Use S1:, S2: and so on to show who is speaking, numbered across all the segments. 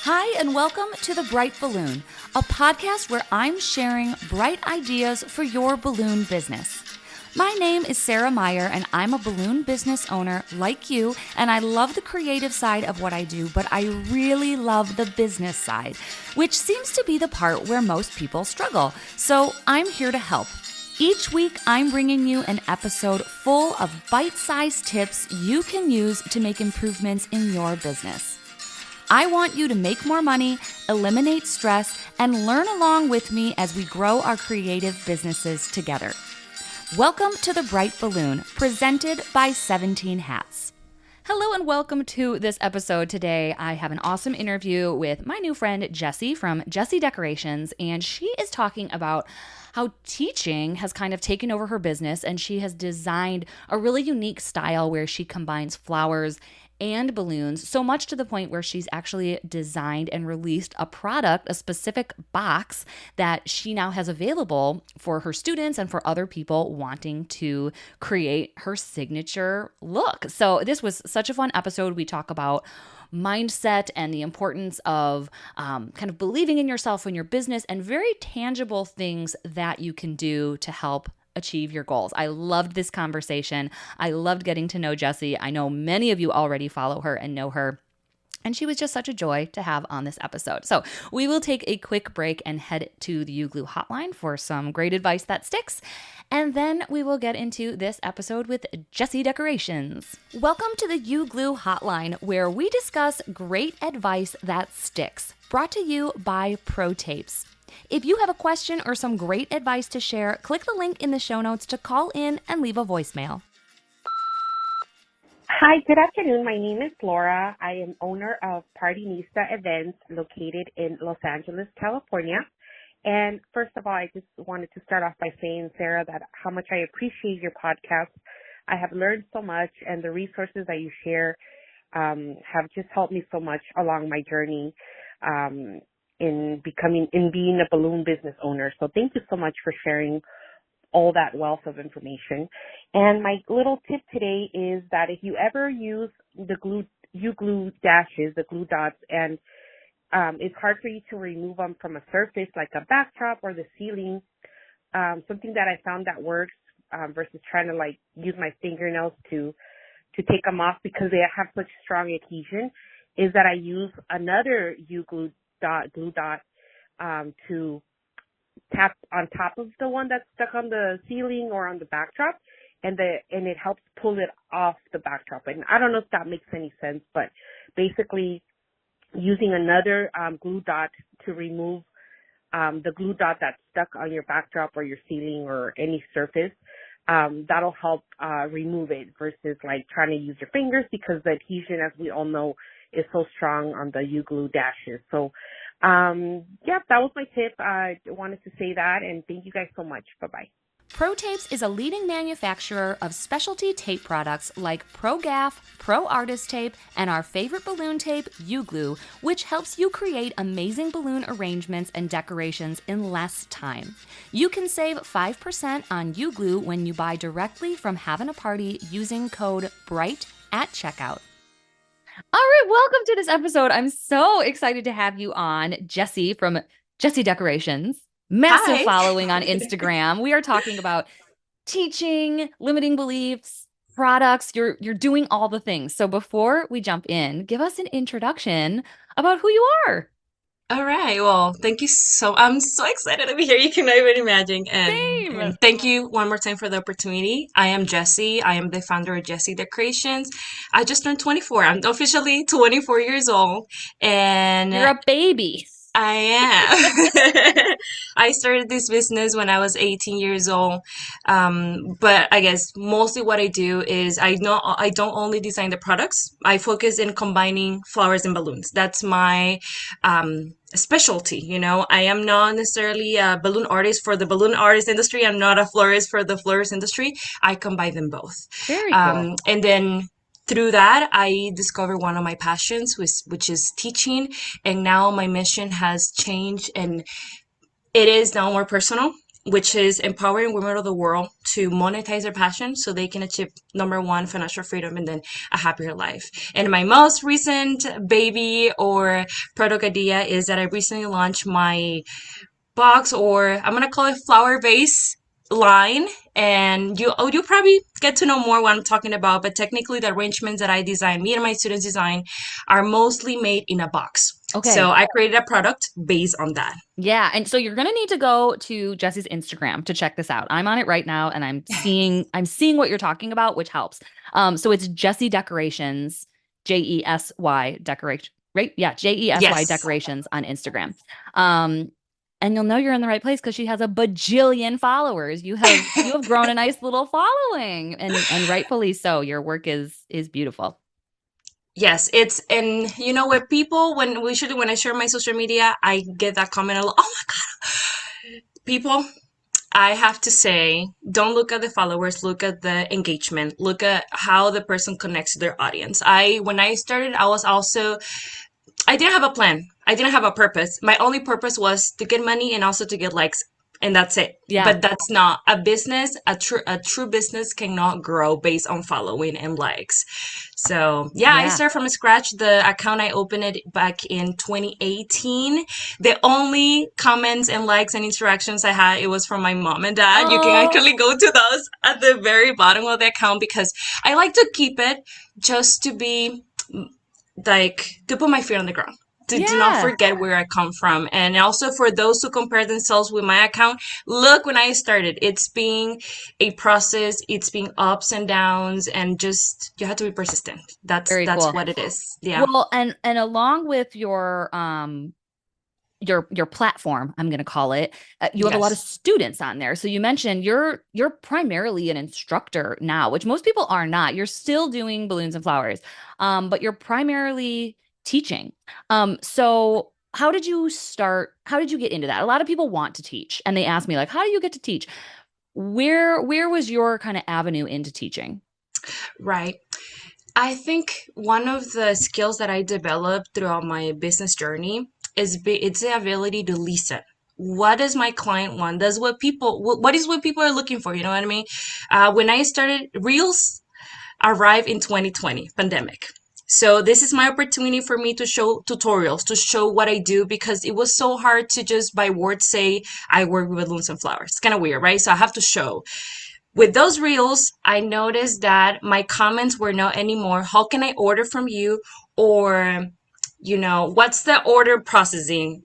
S1: Hi, and welcome to The Bright Balloon, a podcast where I'm sharing bright ideas for your balloon business. My name is Sarah Meyer, and I'm a balloon business owner like you, and I love the creative side of what I do, but I really love the business side, which seems to be the part where most people struggle. So I'm here to help. Each week, I'm bringing you an episode full of bite-sized tips you can use to make improvements in your business. I want you to make more money, eliminate stress, and learn along with me as we grow our creative businesses together. Welcome to The Bright Balloon, presented by 17 Hats. Hello and welcome to this episode. Today, I have an awesome interview with my new friend, Jesy from Jesy Decorations, and she is talking about how teaching has kind of taken over her business, and she has designed a really unique style where she combines flowers and balloons, so much to the point where she's actually designed and released a product, a specific box that she now has available for her students and for other people wanting to create her signature look. So this was such a fun episode. We talk about mindset and the importance of kind of believing in yourself and your business, and very tangible things that you can do to help achieve your goals. I loved this conversation. I loved getting to know Jesy. I know many of you already follow her and know her, and she was just such a joy to have on this episode. So we will take a quick break and head to the UGlue hotline for some great advice that sticks. And then we will get into this episode with Jesy Decorations. Welcome to the UGlue hotline, where we discuss great advice that sticks. Brought to you by Pro Tapes. If you have a question or some great advice to share, click the link in the show notes to call in and leave a voicemail.
S2: Hi, good afternoon. My name is Laura. I am owner of Partinista Events located in Los Angeles, California. And first of all, I just wanted to start off by saying, Sarah, that how much I appreciate your podcast. I have learned so much, and the resources that you share have just helped me so much along my journey in being a balloon business owner. So thank you so much for sharing all that wealth of information. And my little tip today is that if you ever use the UGlue dashes, the glue dots, and it's hard for you to remove them from a surface like a backdrop or the ceiling, something that I found that works versus trying to like use my fingernails to take them off because they have such strong adhesion, is that I use another UGlue glue dot to tap on top of the one that's stuck on the ceiling or on the backdrop, and it helps pull it off the backdrop. And I don't know if that makes any sense, but basically using another glue dot to remove the glue dot that's stuck on your backdrop or your ceiling or any surface, that'll help remove it versus like trying to use your fingers, because the adhesion, as we all know, is so strong on the UGlue dashes. So, that was my tip. I wanted to say that, and thank you guys so much. Bye-bye.
S1: Pro Tapes is a leading manufacturer of specialty tape products like Pro Gaff, Pro Artist Tape, and our favorite balloon tape, UGlue, which helps you create amazing balloon arrangements and decorations in less time. You can save 5% on UGlue when you buy directly from Having a Party using code BRIGHT at checkout. All right, welcome to this episode. I'm so excited to have you on, Jesy from Jesy Decorations. Massive
S3: Hi.
S1: Following on Instagram. We are talking about teaching, limiting beliefs, products. You're doing all the things. So before we jump in, give us an introduction about who you are.
S3: All right. Well, thank you I'm so excited to be here. You cannot even imagine.
S1: Same.
S3: And thank you one more time for the opportunity. I am Jesy. I am the founder of Jesy Decorations. I just turned 24. I'm officially 24 years old. And
S1: You're a baby.
S3: I am. I started this business when I was 18 years old. But I guess mostly what I do is I don't only design the products. I focus in combining flowers and balloons. That's my specialty. I am not necessarily a balloon artist for the balloon artist industry. I'm not a florist for the florist industry. I combine them both.
S1: Very cool.
S3: And then through that, I discovered one of my passions, which is teaching. And now my mission has changed, and it is now more personal. which is empowering women of the world to monetize their passion so they can achieve number one, financial freedom, and then a happier life. And my most recent baby or product idea is that I recently launched my box, or I'm gonna call it flower vase line. And you probably get to know more what I'm talking about, but technically the arrangements that I design, me and my students design, are mostly made in a box.
S1: Okay.
S3: So I created a product based on that.
S1: Yeah. And so you're going to need to go to Jessy's Instagram to check this out. I'm on it right now and I'm seeing what you're talking about, which helps. So it's Jesy Decorations, Jesy decoration, right? Yeah. Jesy
S3: Yes.
S1: Decorations on Instagram. And you'll know you're in the right place because she has a bajillion followers. You have grown a nice little following, and rightfully so. Your work is beautiful.
S3: Yes, and you know what, people, when I share my social media, I get that comment a lot. Oh my God. People, I have to say, don't look at the followers, look at the engagement, look at how the person connects to their audience. When I started, I didn't have a plan. I didn't have a purpose. My only purpose was to get money and also to get likes, and that's it.
S1: Yeah.
S3: But that's not a business. A true business cannot grow based on following and likes. So yeah, I started from scratch. The account, I opened it back in 2018. The only comments and likes and interactions I had, it was from my mom and dad. You can actually go to those at the very bottom of the account because I like to keep it just to be like, to put my feet on the ground, to do not forget where I come from. And also for those who compare themselves with my account, look, when I started, it's being a process, it's being ups and downs, and just, you have to be persistent. That's
S1: cool.
S3: what it is. Yeah.
S1: Well, and along with your platform, I'm going to call it, you have a lot of students on there. So you mentioned you're primarily an instructor now, which most people are not. You're still doing balloons and flowers, but you're primarily teaching. So how did you start? How did you get into that? A lot of people want to teach, and they ask me, like, how do you get to teach? Where was your kind of avenue into teaching?
S3: Right. I think one of the skills that I developed throughout my business journey it's the ability to listen. What does my client want? What is what people are looking for? You know what I mean? When I started, Reels arrived in 2020, pandemic. So this is my opportunity for me to show tutorials, to show what I do, because it was so hard to just by words say I work with balloons and flowers. It's kind of weird, right? So I have to show. With those reels, I noticed that my comments were not anymore, how can I order from you? Or, what's the order processing?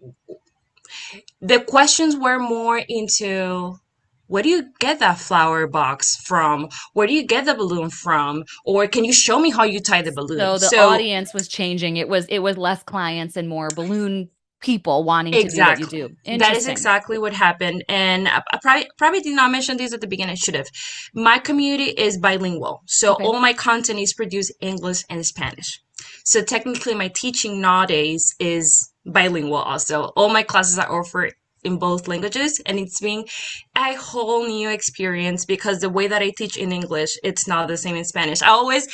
S3: The questions were more into, where do you get that flower box from? Where do you get the balloon from? Or can you show me how you tie the balloon?
S1: So the audience was changing. It was less clients and more balloon people wanting to do what you do.
S3: That is exactly what happened. And I probably did not mention this at the beginning. I should have. My community is bilingual. So all my content is produced English and Spanish. So technically my teaching nowadays is bilingual also. All my classes are offered in both languages, and it's been a whole new experience because the way that I teach in English, it's not the same in Spanish. I always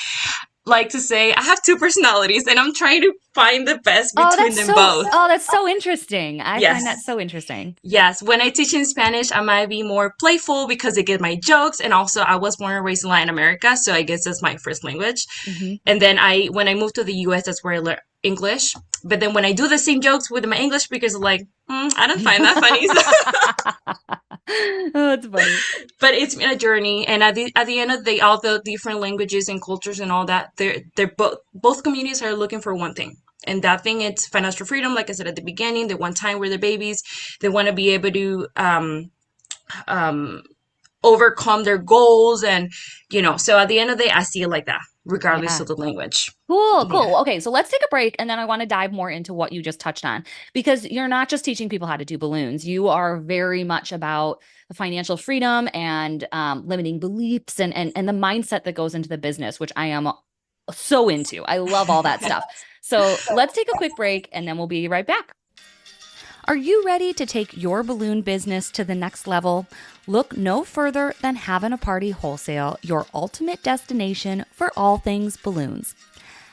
S3: like to say I have two personalities, and I'm trying to find the best between them both.
S1: Oh, that's so interesting. I find that so interesting.
S3: Yes. When I teach in Spanish, I might be more playful because I get my jokes. And also I was born and raised in Latin America. So I guess that's my first language. Mm-hmm. And then when I moved to the US, that's where I learned English. But then when I do the same jokes with my English speakers, are like, I don't find that funny.
S1: Oh, it's funny.
S3: But it's been a journey, and at the end of the day, all the different languages and cultures and all that, they're both communities are looking for one thing, and that thing, it's financial freedom. Like I said at the beginning, they want time with their babies. They want to be able to overcome their goals, and So at the end of the day, I see it like that, regardless of the language.
S1: Cool. Okay, so let's take a break, and then I want to dive more into what you just touched on, because you're not just teaching people how to do balloons. You are very much about the financial freedom and limiting beliefs and the mindset that goes into the business, which I am so into. I love all that stuff. So let's take a quick break, and then we'll be right back. Are you ready to take your balloon business to the next level? Look no further than Having a Party Wholesale, your ultimate destination for all things balloons.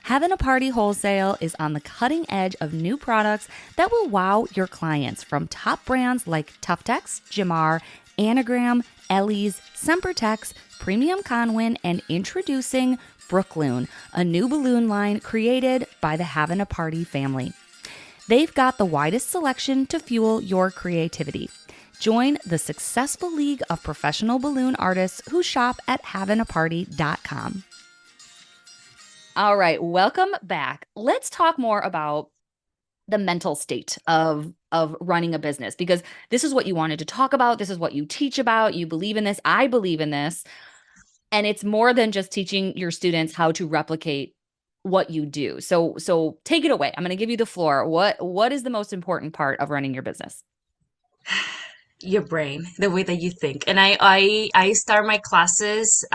S1: Having a Party Wholesale is on the cutting edge of new products that will wow your clients, from top brands like Tuftex, Jamar, Anagram, Ellie's, Sempertex, Premium Conwin, and introducing Brookloon, a new balloon line created by the Having a Party family. They've got the widest selection to fuel your creativity. Join the successful league of professional balloon artists who shop at havingaparty.com. All right, welcome back. Let's talk more about the mental state of running a business, because this is what you wanted to talk about. This is what you teach about. You believe in this. I believe in this. And it's more than just teaching your students how to replicate what you do. So take it away. I'm going to give you the floor. What is the most important part of running your business?
S3: Your brain, the way that you think. And I start my classes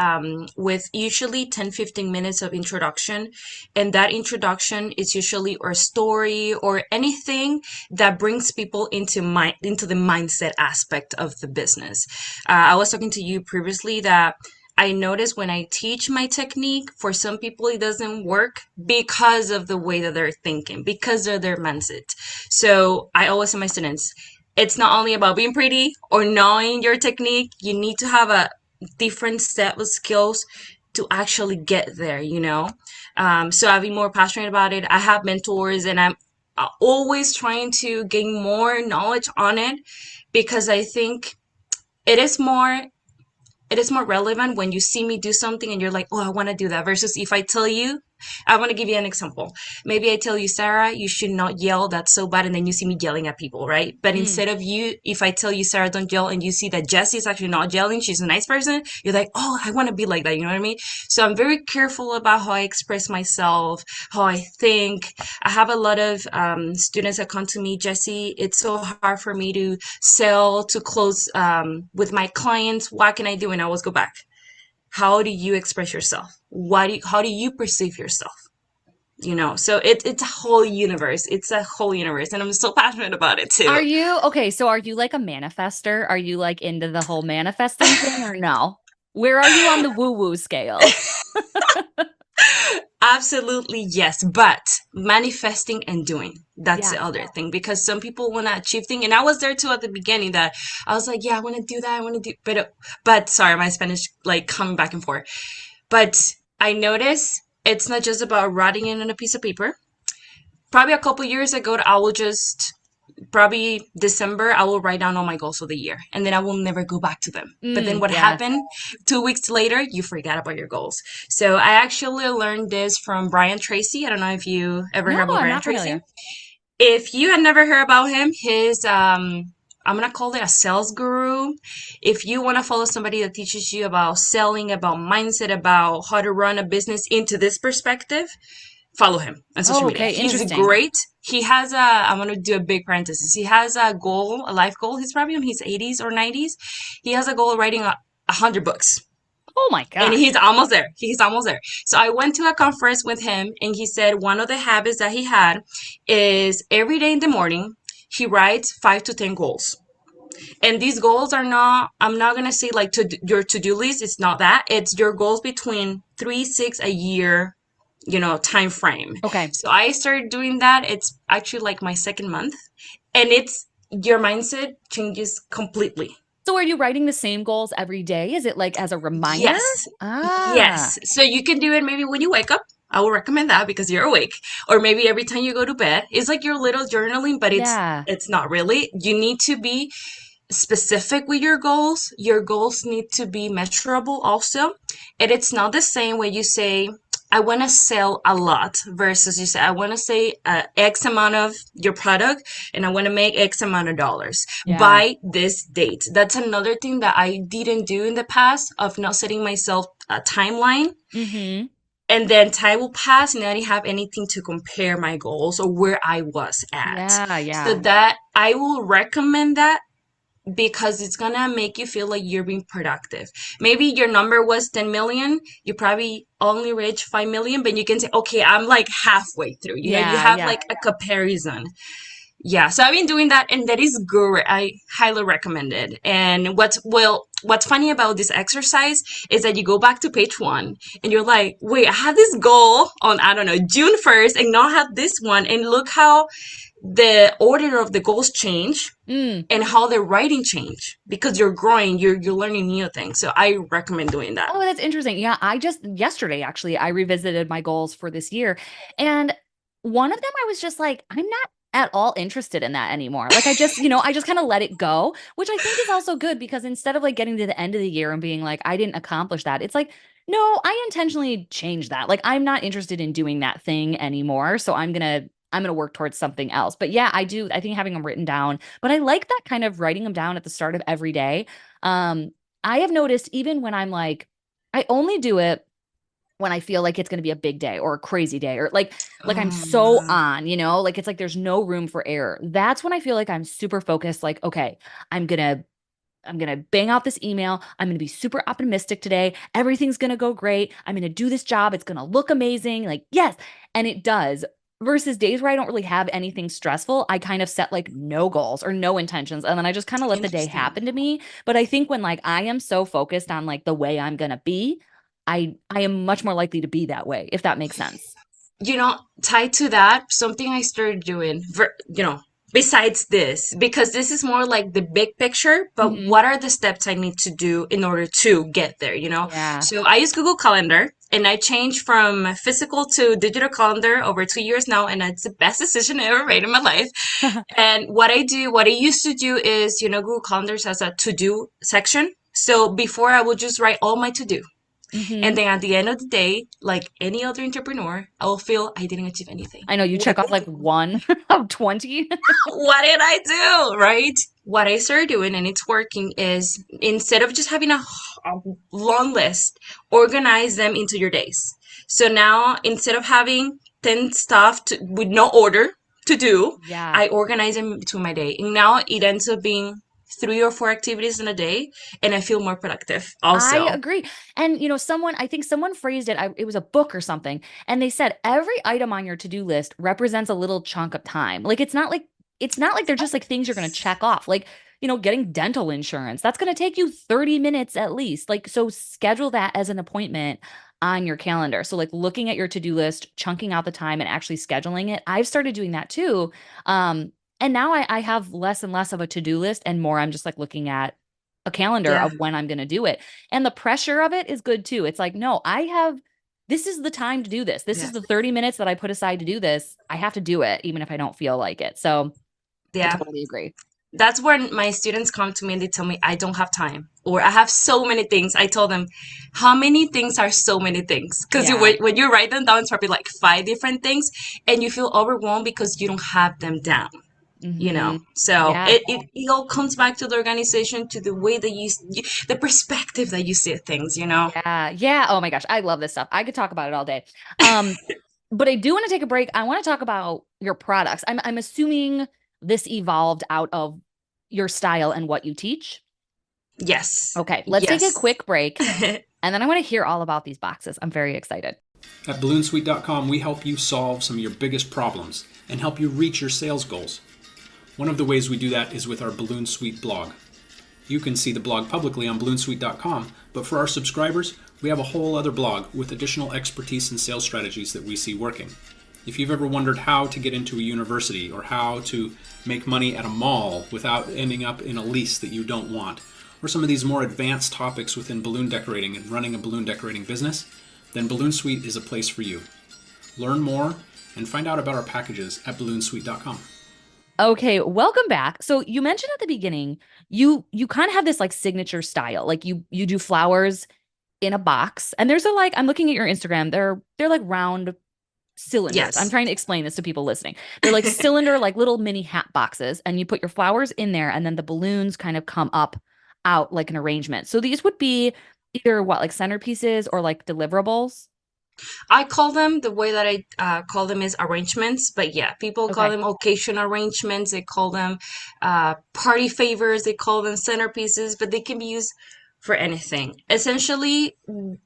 S3: with usually 10-15 minutes of introduction. And that introduction is usually or a story or anything that brings people into the mindset aspect of the business. I was talking to you previously that I notice when I teach my technique, for some people it doesn't work because of the way that they're thinking, because of their mindset. So I always tell my students, it's not only about being pretty or knowing your technique. You need to have a different set of skills to actually get there, So I've been more passionate about it. I have mentors and I'm always trying to gain more knowledge on it, because I think it is more relevant when you see me do something and you're like, oh, I want to do that, versus if I tell you, I want to give you an example. Maybe I tell you, Sarah, you should not yell. That's so bad. And then you see me yelling at people, right? But instead of if I tell you, Sarah, don't yell, and you see that Jesy is actually not yelling, she's a nice person, you're like, oh, I want to be like that. You know what I mean? So I'm very careful about how I express myself, how I think. I have a lot of students that come to me, Jesy, it's so hard for me to sell, to close with my clients. What can I do? And I always go back. How do you express yourself? How do you perceive yourself? So it's a whole universe. It's a whole universe. And I'm so passionate about it too.
S1: Are you like a manifester? Are you like into the whole manifesting thing or no? Where are you on the woo-woo scale?
S3: Absolutely, yes. But manifesting and doing, that's the other thing, because some people want to achieve things. And I was there too at the beginning, that I was like, yeah, I want to do that. I want to do, but sorry, my Spanish like coming back and forth. But I noticed it's not just about writing it on a piece of paper. Probably a couple years ago, I will just, probably December, I will write down all my goals for the year, and then I will never go back to them. But then what happened 2 weeks later, you forgot about your goals. So I actually learned this from Brian Tracy. I don't know if you ever heard about Brian Tracy.
S1: Familiar.
S3: If you had never heard about him, his I'm going to call it a sales guru. If you want to follow somebody that teaches you about selling, about mindset, about how to run a business into this perspective, follow him on social media. He's great. He has I'm going to do a big parenthesis. He has a goal, a life goal. He's probably in his 80s or 90s. He has a goal of writing 100 books.
S1: Oh my God.
S3: And he's almost there. So I went to a conference with him, and he said one of the habits that he had is every day in the morning, he writes 5 to 10 goals. And these goals are not, I'm not going to say like your to-do list. It's not that. It's your goals between 3-6 a year, time frame.
S1: Okay.
S3: So I started doing that. It's actually like my second month, and it's your mindset changes completely.
S1: So are you writing the same goals every day? Is it like as a reminder?
S3: Yes. Yes. So you can do it maybe when you wake up. I will recommend that because you're awake. Or maybe every time you go to bed. It's like your little journaling, but it's not really. You need to be specific with your goals. Your goals need to be measurable also. And it's not the same when you say, I want to sell a lot, versus you say, I want to say X amount of your product, and I want to make X amount of dollars by this date. That's another thing that I didn't do in the past, of not setting myself a timeline. Mm-hmm. And then time will pass, and I didn't have anything to compare my goals or where I was at.
S1: Yeah.
S3: So that I will recommend that, because it's going to make you feel like you're being productive. Maybe your number was 10 million. You probably only reached 5 million, but you can say, okay, I'm like halfway through. You know, you have like a comparison. Yeah. So I've been doing that, and that is great. I highly recommend it. And what's funny about this exercise is that you go back to page one and you're like, wait, I had this goal on, I don't know, June 1st, and now I have this one. And look how the order of the goals change
S1: Mm.
S3: and how the writing change because you're growing, you're learning new things. So I recommend doing that.
S1: Oh, that's interesting. Yeah, I just yesterday actually I revisited my goals for this year, and one of them I was just like, I'm not at all interested in that anymore. Like I just kind of let it go, which I think is also good because instead of like getting to the end of the year and being like, I didn't accomplish that, it's like, no, I intentionally changed that. Like I'm not interested in doing that thing anymore. So I'm gonna work towards something else. But yeah, I do. I think having them written down, but I like that kind of writing them down at the start of every day. Um, I have noticed even when I'm like, I only do it when I feel like it's going to be a big day or a crazy day or like I'm so
S3: Um,
S1: on, like it's like there's no room for error. That's when I feel like I'm super focused like okay, I'm going to I'm going to bang out this email. I'm going to be super optimistic today. Everything's going to go great. I'm going to do this job. It's going to look amazing. Like, yes. And it does. Versus days where I don't really have anything stressful, I kind of set like no goals or no intentions. And then I just kind of let the day
S3: Interesting.
S1: happen to me. But I think when like I am so focused on like the way I'm going to be, I am much more likely to be that way, if that makes sense.
S3: Tied to that, something I started doing, besides this, because this is more like the big picture, but
S1: Hmm.
S3: what are the steps I need to do in order to get there?
S1: Yeah.
S3: So I use Google Calendar and I changed from physical to digital calendar over 2 years now, and it's the best decision I ever made in my life. And what I used to do is, Google Calendars has a to-do section. So before I would just write all my to-do.
S1: Hmm.
S3: And then at the end of the day, like any other entrepreneur, I will feel I didn't achieve anything.
S1: I know you check off like one of 20.
S3: What did I do? Right? What I started doing, and it's working, is instead of just having a long list, organize them into your days. So now instead of having 10 stuff with no order to do,
S1: Yeah.
S3: I organize them to my day. And now it ends up being 3 or 4 activities in a day, and I feel more productive
S1: I
S3: also.
S1: agree. And I think someone phrased it, it was a book or something, and they said every item on your to-do list represents a little chunk of time. Like it's not like they're just like things you're going to check off. Like, getting dental insurance, that's going to take you 30 minutes at least. Like so schedule that as an appointment on your calendar. So like looking at your to-do list, chunking out the time and actually scheduling it. I've started doing that too. And now I have less and less of a to-do list and more I'm just like looking at a calendar
S3: Yeah,
S1: of when I'm going to do it. And the pressure of it is good too. It's like, no, this is the time to do this. This
S3: yeah,
S1: is the 30 minutes that I put aside to do this. I have to do it, even if I don't feel like it. So I
S3: yeah.
S1: totally agree.
S3: That's when my students come to me and they tell me I don't have time or I have so many things. I tell them, how many things are so many things? Because
S1: Yeah.
S3: when you write them down, it's probably like 5 different things, and you feel overwhelmed because you don't have them down.
S1: Hmm.
S3: So
S1: Yeah.
S3: it all comes back to the organization, to the way that the perspective that you see things.
S1: Yeah. Yeah. Oh my gosh. I love this stuff. I could talk about it all day. Um, but I do want to take a break. I want to talk about your products. I'm assuming this evolved out of your style and what you teach.
S3: Yes,
S1: Okay, let's take a
S3: yes.
S1: quick break and then I want to hear all about these boxes. I'm very excited.
S4: At balloonsuite.com, we help you solve some of your biggest problems and help you reach your sales goals. One of the ways we do that is with our Balloon Suite blog. You can see the blog publicly on balloonsuite.com, but for our subscribers, we have a whole other blog with additional expertise and sales strategies that we see working. If you've ever wondered how to get into a university or how to make money at a mall without ending up in a lease that you don't want, or some of these more advanced topics within balloon decorating and running a balloon decorating business, then Balloon Suite is a place for you. Learn more and find out about our packages at balloonsuite.com.
S1: Okay, welcome back. So you mentioned at the beginning, you kind of have this like signature style. Like you do flowers in a box. And there's like I'm looking at your Instagram. They're like round cylinders. I'm
S3: Yes.
S1: trying to explain this to people listening. They're like cylinder like little mini hat boxes and you put your flowers in there and then the balloons kind of come up out like an arrangement. So these would be either what like centerpieces or like deliverables.
S3: I call them the way that I call them is arrangements, but yeah, people call
S1: Okay.
S3: them occasion arrangements. They call them party favors. They call them centerpieces, but they can be used for anything. Essentially,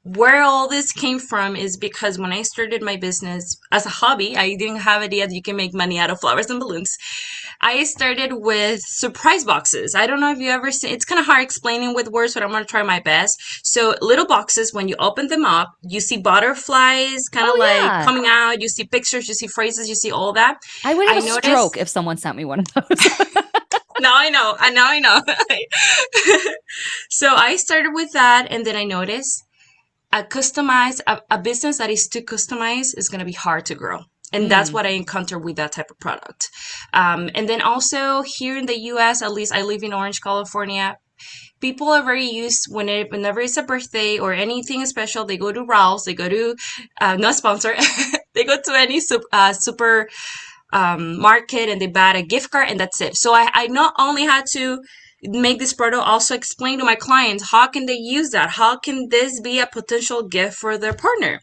S3: where all this came from is because when I started my business as a hobby, I didn't have idea that you can make money out of flowers and balloons. I started with surprise boxes. I don't know if you ever seen, it's kind of hard explaining with words, but I'm going to try my best. So little boxes, when you open them up, you see butterflies kind of
S1: Oh
S3: like
S1: yeah.
S3: coming out. You see pictures, you see phrases, you see all that.
S1: I would have
S3: I
S1: a
S3: noticed,
S1: stroke if someone sent me one of those.
S3: now I know, and now I know. So I started with that, and then I noticed a business that is too customized is going to be hard to grow. And that's
S1: Mm.
S3: what I encounter with that type of product. And then also here in the US, at least I live in Orange, California, people are very used whenever it's a birthday or anything special, they go to Ralph's, they go to, not sponsor, they go to any super market and they buy a gift card and that's it. So I not only had to make this product, also explain to my clients how can they use that, how can this be a potential gift for their partner.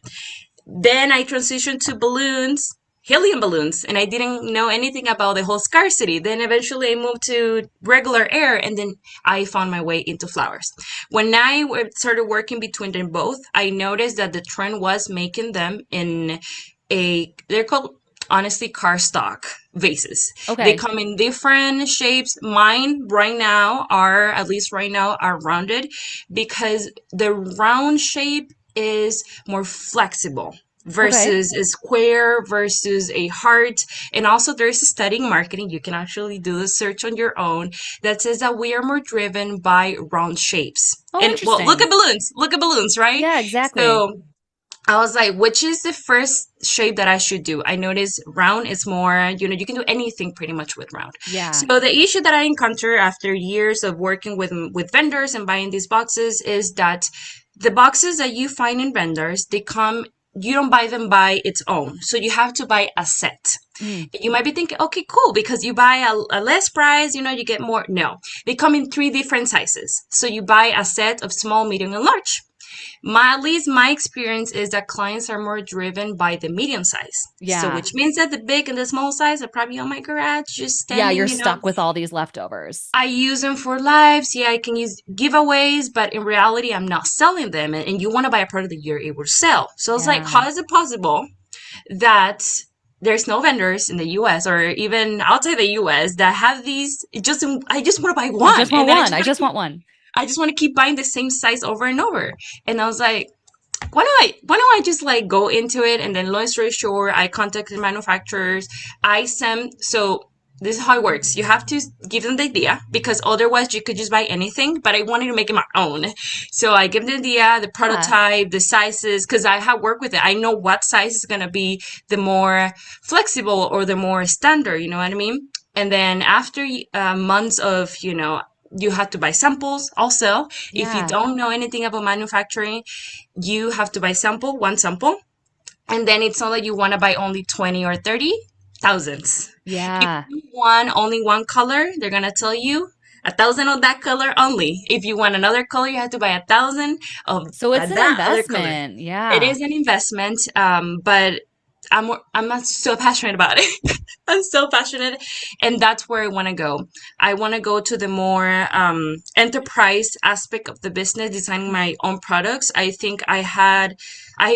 S3: Then I transitioned to balloons, helium balloons, and I didn't know anything about the whole scarcity. Then eventually I moved to regular air, and then I found my way into flowers. When I started working between them both, I noticed that the trend was making them in they're called, honestly, cardstock vases. They
S1: Okay.
S3: come in different shapes. Mine right now are, at least right now, are rounded because the round shape is more flexible
S1: Okay.
S3: versus a square versus a heart. And also there's a study in marketing. You can actually do the search on your own that says that we are more driven by round shapes.
S1: Oh,
S3: And well,
S1: interesting.
S3: look at balloons, right?
S1: Yeah, exactly.
S3: So I was like, which is the first shape that I should do? I noticed round is more, you can do anything pretty much with round.
S1: Yeah.
S3: So the issue that I encounter after years of working with vendors and buying these boxes is that the boxes that you find in vendors, you don't buy them by its own. So you have to buy a set.
S1: Mm.
S3: You might be thinking, okay, cool, because you buy a less price, you get more. No, they come in 3 different sizes. So you buy a set of small, medium, and large. At least my experience is that clients are more driven by the medium size. So
S1: Yeah.
S3: which means that the big and the small size are probably on my garage, just
S1: Yeah,
S3: standing,
S1: you're stuck with all these leftovers.
S3: I use them for lives. Yeah, I can use giveaways, but in reality, I'm not selling them. And you want to buy a product that you're able to sell. So it's like,
S1: Yeah.
S3: how is it possible that there's no vendors in the US or even outside the US that have these? I just want to buy one.
S1: I just want
S3: And then
S1: one. I just want one.
S3: I just want to keep buying the same size over and over. And I was like, why don't I just like go into it? And then long story short, I contacted manufacturers. So this is how it works. You have to give them the idea because otherwise you could just buy anything, but I wanted to make it my own. So I give them the idea, the prototype, the sizes, because I have worked with it. I know what size is going to be the more flexible or the more standard, you know what I mean? And then after months of, you have to buy samples also. If you
S1: Yeah.
S3: don't know anything about manufacturing, you have to buy one sample. And then it's not like you want to buy only 20 or 30, thousands. If
S1: Yeah.
S3: you want only one color, they're going to tell you 1,000 of that color only. If you want another color, you have to buy 1,000 of
S1: So it's an
S3: that other color.
S1: investment.
S3: It
S1: Yeah.
S3: is an investment, but I'm not so passionate about it. I'm so passionate, and that's where I want to go. I want to go to the more enterprise aspect of the business, designing my own products. I think I had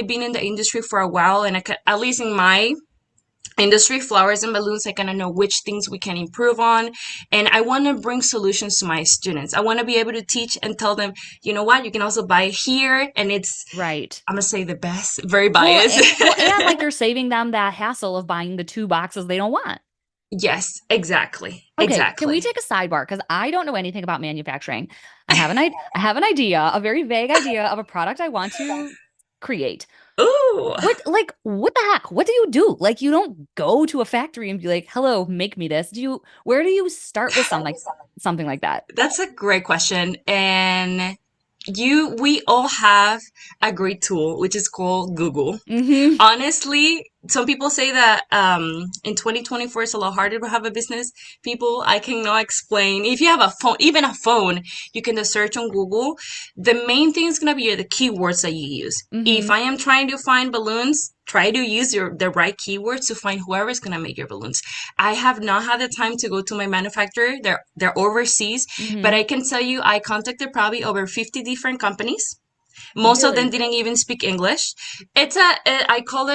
S3: been in the industry for a while, and at least in my industry, flowers and balloons, I kind of know which things we can improve on. And I want to bring solutions to my students. I want to be able to teach and tell them, you know what, you can also buy it here. And it's,
S1: Right.
S3: I'm going to say the best, very
S1: Well,
S3: biased.
S1: and like you're saving them that hassle of buying the 2 boxes they don't want.
S3: Yes, exactly.
S1: Okay, can we
S3: Exactly.
S1: take a sidebar? Because I don't know anything about manufacturing. I have an idea, a very vague idea of a product I want to create.
S3: Ooh,
S1: What the heck? What do you do? Like, you don't go to a factory and be like, "Hello, make me this." Where do you start with something like that?
S3: that's a great question. And we all have a great tool, which is called Google.
S1: Mm-hmm.
S3: Honestly, some people say that in 2024 it's a lot harder to have a business. People, I cannot explain. If you have a phone, even a phone, you can just search on Google. The main thing is gonna be the keywords that you use. If I am trying to find balloons, try to use the right keywords to find whoever is gonna make your balloons. I have not had the time to go to my manufacturer. They're overseas, but I can tell you I contacted probably over 50 different companies. Most of them didn't even speak English. I call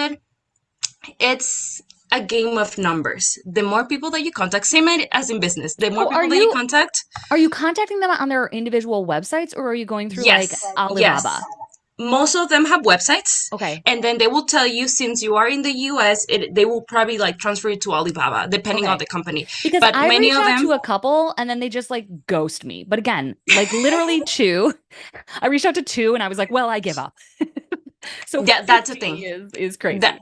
S3: it's a game of numbers. The more people that you contact, same as in business, the more people that you contact.
S1: Are you contacting them on their individual websites, or are you going through like
S3: Yes,
S1: Alibaba?
S3: yes. Most of them have websites.
S1: Okay.
S3: And then they will tell you, since you are in the US, they will probably like transfer you to Alibaba, depending on the company.
S1: Because
S3: But
S1: I
S3: many
S1: reached
S3: of
S1: out
S3: them,
S1: to a couple and then they just like ghost me. But again, like literally two. I reached out to two and I was like, well, I give up. So
S3: yeah, that's the thing.
S1: Is crazy.
S3: That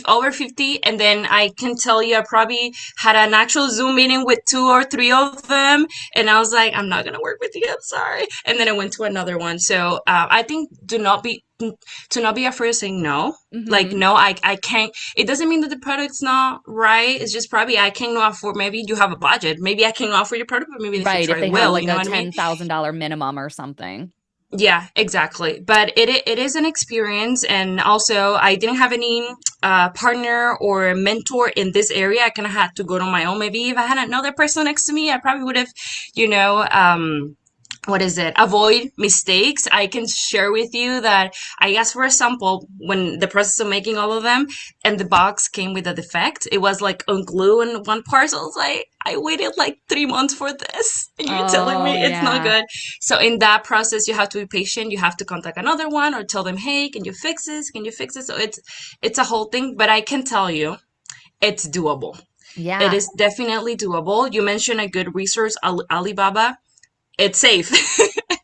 S3: over 50, and then I can tell you I probably had an actual Zoom meeting with 2 or 3 of them, and I was like, I'm not gonna work with you, I'm sorry. And then I went to another one. So I think to not be afraid of saying no. Like, no, I can't. It doesn't mean that the product's not right. It's just probably I cannot afford. Maybe you have a budget. Maybe I can offer your product, but maybe in the future
S1: if they
S3: I will.
S1: have like
S3: You know
S1: a
S3: what I mean?
S1: $10,000 minimum or something.
S3: Yeah, exactly. But it is an experience. And also, I didn't have any partner or mentor in this area. I kind of had to go on my own. Maybe if I had another person next to me, I probably would have, avoid mistakes. I can share with you that I asked for a sample when the process of making all of them, and the box came with a defect. It was like on glue in one part. So I was like, I waited like 3 months for this, and you're telling me it's not good. So in that process, you have to be patient. You have to contact another one or tell them, hey, can you fix this? Can you fix it? So it's a whole thing, but I can tell you it's doable.
S1: Yeah.
S3: It is definitely doable. You mentioned a good resource, Alibaba. It's safe.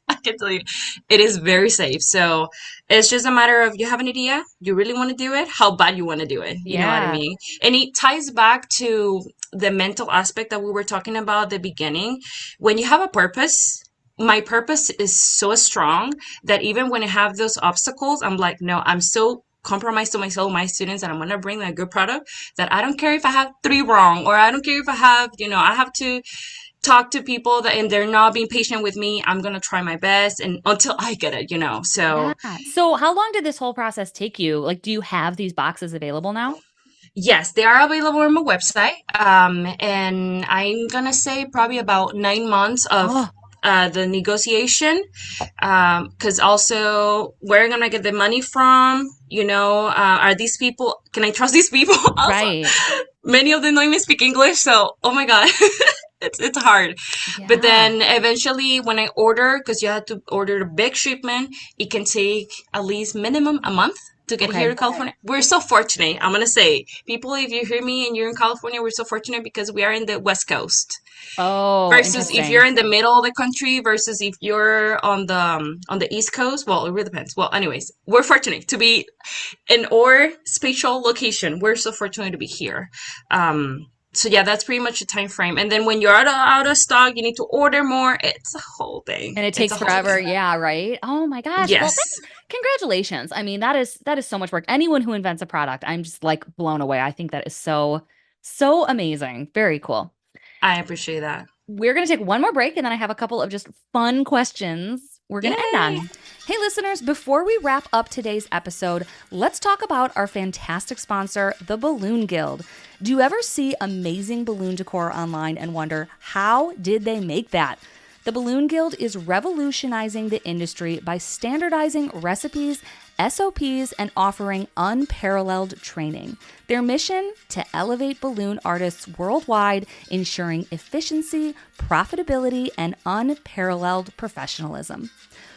S3: I can tell you, it is very safe. So it's just a matter of, you have an idea, you really want to do it, how bad you want to do it. You know what I mean? And it ties back to the mental aspect that we were talking about at the beginning. When you have a purpose, my purpose is so strong that even when I have those obstacles, I'm like, no, I'm so compromised to myself, my students, and I'm going to bring a good product that I don't care if I have 3 wrong, or I don't care if I have, I have to talk to people and they're not being patient with me. I'm going to try my best and until I get it, so.
S1: Yeah. So how long did this whole process take you? Like, do you have these boxes available now?
S3: Yes, they are available on my website. And I'm going to say probably about 9 months of the negotiation. Because also, where am I going to get the money from? Are these people, can I trust these people? Also,
S1: right.
S3: Many of them don't even speak English. So, oh my God. It's hard. Yeah. But then eventually when I order, because you have to order a big shipment, it can take at least minimum a month to get here to California. We're so fortunate. I'm going to say, people, if you hear me and you're in California, we're so fortunate because we are in the West Coast.
S1: Oh,
S3: versus if you're in the middle of the country versus if you're on the East Coast. Well, it really depends. Well, anyways, we're fortunate to be in our spatial location. We're so fortunate to be here. So yeah, that's pretty much the time frame. And then when you're out of stock, you need to order more. It's a whole thing.
S1: And it takes forever. Yeah, right? Oh my gosh.
S3: Yes.
S1: Well, congratulations. I mean, that is so much work. Anyone who invents a product, I'm just like blown away. I think that is so amazing. Very cool.
S3: I appreciate that.
S1: We're going to take one more break, and then I have a couple of just fun questions we're going to end on. Hey, listeners, before we wrap up today's episode, let's talk about our fantastic sponsor, the Balloon Guild. Do you ever see amazing balloon decor online and wonder, how did they make that? The Balloon Guild is revolutionizing the industry by standardizing recipes, SOPs, and offering unparalleled training. Their mission? To elevate balloon artists worldwide, ensuring efficiency, profitability, and unparalleled professionalism.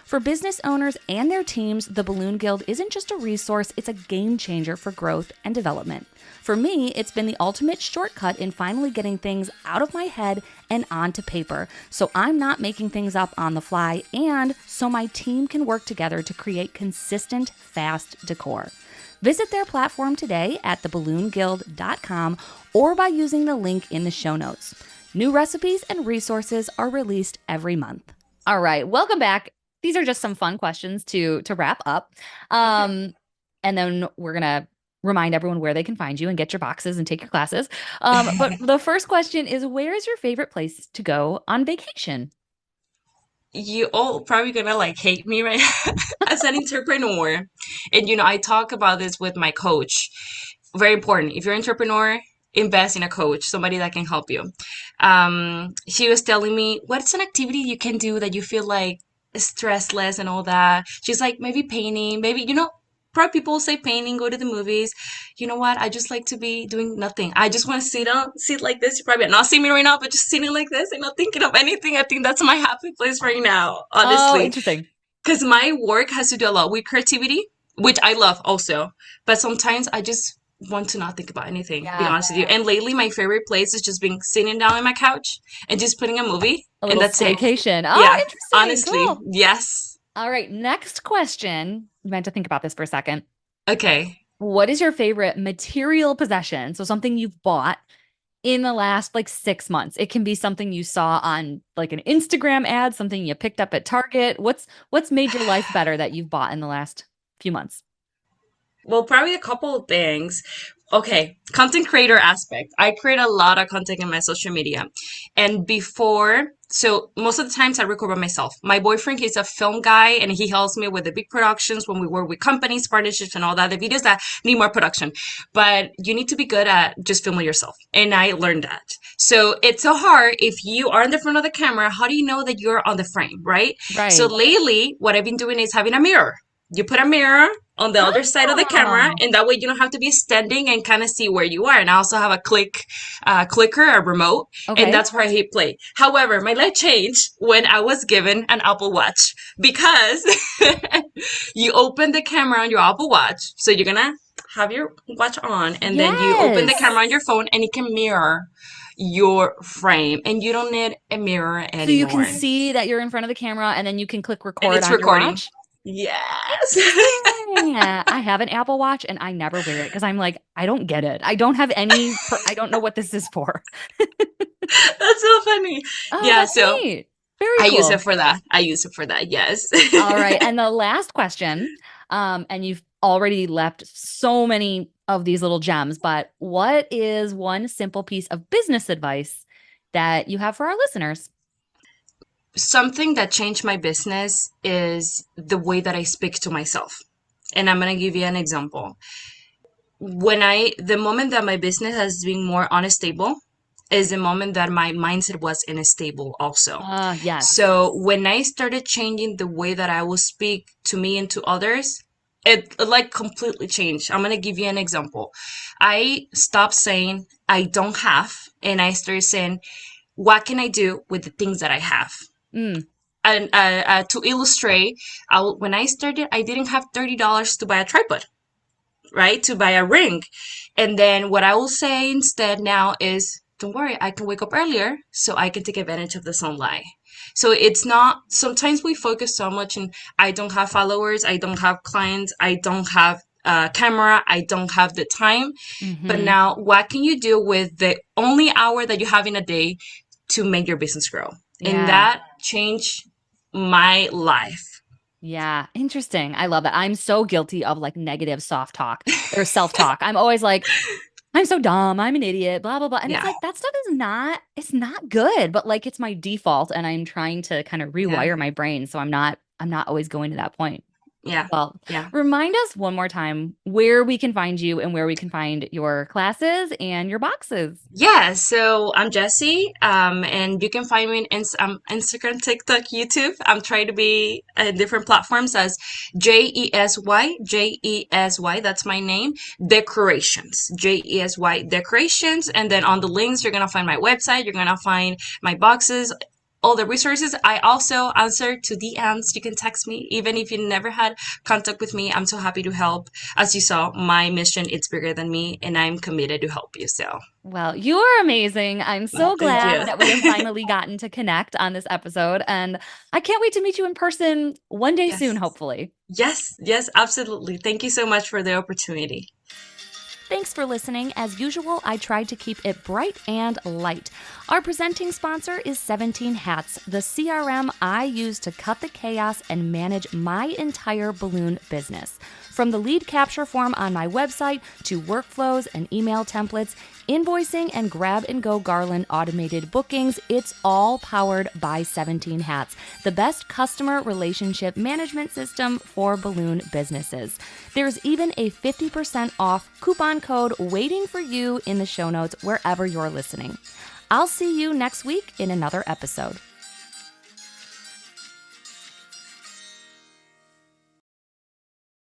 S1: For business owners and their teams, the Balloon Guild isn't just a resource, it's a game changer for growth and development. For me, it's been the ultimate shortcut in finally getting things out of my head and onto paper, so I'm not making things up on the fly, and so my team can work together to create consistent, fast decor. Visit their platform today at theballoonguild.com or by using the link in the show notes. New recipes and resources are released every month. All right, welcome back. These are just some fun questions to wrap up. And then we're going to remind everyone where they can find you and get your boxes and take your classes. But the first question is, where is your favorite place to go on vacation?
S3: You all probably gonna like hate me right as an entrepreneur. And I talk about this with my coach. Very important. If you're an entrepreneur, invest in a coach, somebody that can help you. She was telling me, what's an activity you can do that you feel like stressless and all that? She's like, maybe painting, maybe, probably people say painting, go to the movies. You know what? I just like to be doing nothing. I just want to sit like this. You probably not see me right now, but just sitting like this and not thinking of anything. I think that's my happy place right now,
S1: Oh,
S3: honestly.
S1: interesting.
S3: Because my work has to do a lot with creativity, which I love also. But sometimes I just want to not think about anything, be
S1: Yeah.
S3: honest with you. And lately, my favorite place is just being sitting down on my couch and just putting a movie,
S1: A
S3: and
S1: little
S3: that's it.
S1: staycation. Oh,
S3: Yeah,
S1: interesting.
S3: honestly,
S1: Cool.
S3: yes.
S1: All right. Next question. You meant to think about this for a second.
S3: Okay.
S1: What is your favorite material possession? So something you've bought in the last like 6 months. It can be something you saw on like an Instagram ad, something you picked up at Target. What's made your life better that you've bought in the last few months?
S3: Well, probably a couple of things. Okay, content creator aspect. I create a lot of content in my social media. And so most of the times I record by myself. My boyfriend, he's a film guy and he helps me with the big productions when we work with companies, partnerships, and all that. The videos that need more production. But you need to be good at just filming yourself. And I learned that. So it's so hard if you are in the front of the camera. How do you know that you're on the frame, right?
S1: Right.
S3: So lately, what I've been doing is having a mirror. You put a mirror on the other side of the camera, and that way you don't have to be standing and kind of see where you are. And I also have a clicker, a remote,
S1: Okay.
S3: and that's where I hit play. However, my life changed when I was given an Apple Watch because you open the camera on your Apple Watch. So you're gonna have your watch on, and then you open the
S1: Yes.
S3: camera on your phone, and it can mirror your frame, and you don't need a mirror anymore.
S1: So you can see that you're in front of the camera and then you can click record
S3: and it's
S1: on
S3: recording.
S1: your watch.
S3: Yes.
S1: Yeah, I have an Apple Watch and I never wear it because I'm like, I don't get it. I don't have I don't know what this is for.
S3: That's so funny.
S1: Oh,
S3: Yeah,
S1: that's
S3: so
S1: neat. Very
S3: I
S1: cool.
S3: use it for that. Yes.
S1: All right. And the last question, and you've already left so many of these little gems, but what is one simple piece of business advice that you have for our listeners?
S3: Something that changed my business is the way that I speak to myself. And I'm going to give you an example. The moment that my business has been more unstable is the moment that my mindset was unstable also.
S1: Yes.
S3: So when I started changing the way that I will speak to me and to others, it like completely changed. I'm going to give you an example. I stopped saying I don't have, and I started saying, what can I do with the things that I have?
S1: Mm.
S3: And to illustrate, when I started, I didn't have $30 to buy a tripod, right? To buy a ring. And then what I will say instead now is, don't worry, I can wake up earlier so I can take advantage of the sunlight. So it's not, sometimes we focus so much on, I don't have followers, I don't have clients, I don't have camera, I don't have the time. But now what can you do with the only hour that you have in a day to make your business grow?
S1: Yeah.
S3: And that changed my life.
S1: Yeah, interesting. I love that. I'm so guilty of like negative soft talk or self-talk. I'm always like, I'm so dumb, I'm an idiot, blah, blah, blah. And it's like, that stuff it's not good, but like it's my default and I'm trying to kind of rewire my brain. So I'm not always going to that point.
S3: Yeah.
S1: Well,
S3: Yeah.
S1: remind us one more time where we can find you and where we can find your classes and your boxes.
S3: Yeah, so I'm Jesy, and you can find me on Instagram, TikTok, YouTube. I'm trying to be in different platforms as Jesy, that's my name, Decorations, Jesy Decorations. And then on the links, you're going to find my website, you're going to find my boxes, all the resources. I also answer to DMs. You can text me. Even if you never had contact with me, I'm so happy to help. As you saw, my mission, it's bigger than me, and I'm committed to help you. So,
S1: well, you are amazing. I'm so glad
S3: you.
S1: that we have finally gotten to connect on this episode. And I can't wait to meet you in person one day soon, hopefully.
S3: Yes, absolutely. Thank you so much for the opportunity.
S1: Thanks for listening. As usual, I tried to keep it bright and light. Our presenting sponsor is 17 Hats, the CRM I use to cut the chaos and manage my entire balloon business. From the lead capture form on my website to workflows and email templates, invoicing and grab-and-go garland automated bookings, it's all powered by 17 Hats, the best customer relationship management system for balloon businesses. There's even a 50% off coupon code waiting for you in the show notes wherever you're listening. I'll see you next week in another episode.